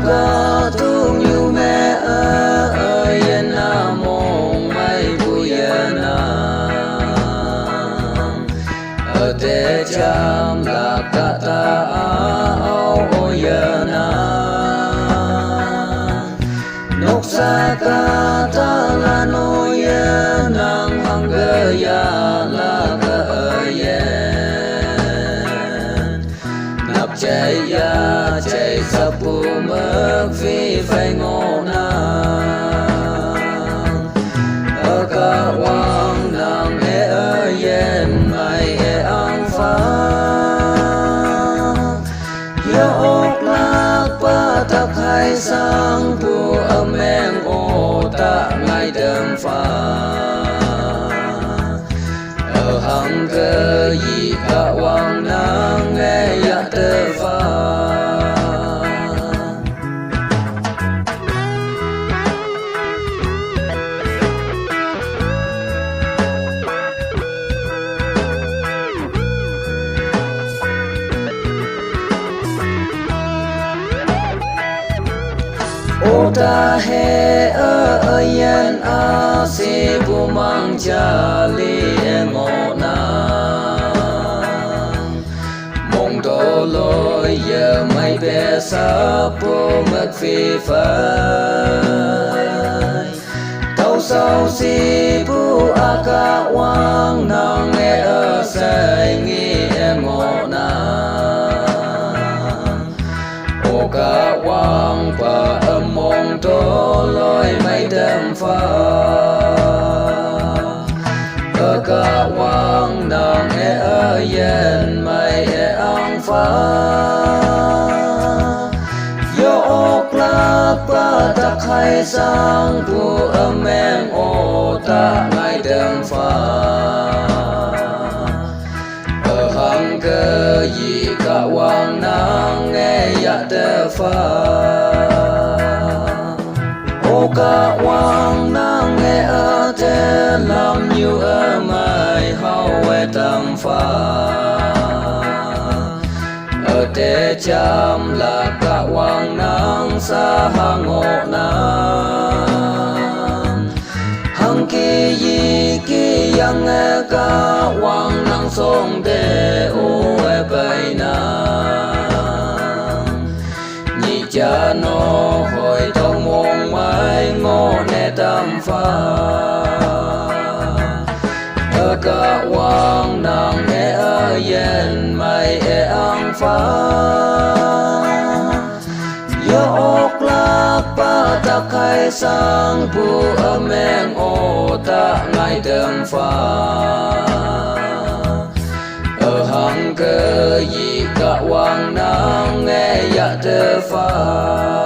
có tung như mẹ ơi yên na mong mai vui na ở thế chăm là cả ta ao ôi na nóc xa cả ta là nôi nàng hằng gơ ya là gơ nắp chạy ya chạy sắp bù mơ phi phải ngô nàng ở cả quang nàng ở yên mai ăn phá yo ốc lạc ba tập hai sang bù âm em ô ta ngay đơm phá ở hằng cơ gì cả quang nàng nghe ya tơ phá ô ta he ở yên a si bu mang cha li ngô na mong đồ lôi giờ mây bé sa bu mất phi phai tàu sao si bu a ca wang nang nghe ở say nghi ngô na ô ca wang pa mong tô lối mây đêm pha ở cả quang nàng ở yên mây ăn phá yo ốc lạc ba tắc hay sang bu âm em ô ta ngay đêm pha ở hằng cơ gì cả quang nàng nghe ya tơ pha ô cả quang nàng nghe ở thế làm như ở mai hao về tâm pha ở thế chăm là cả quang nàng xa hàng ngộ nàng hằng kỳ gì kỳ yang nghe cả quang nàng sông để ô về bay nàng nhị cha nó hồi tông mong mai ngô nè tâm pha ở cả quang nàng nghe ở yên mây ăn phá yo ốc lạc ba tắc hay sang bu âm em ô ta ngay đơm pha ở hằng cơ gì cả quang nàng nghe ya tơ pha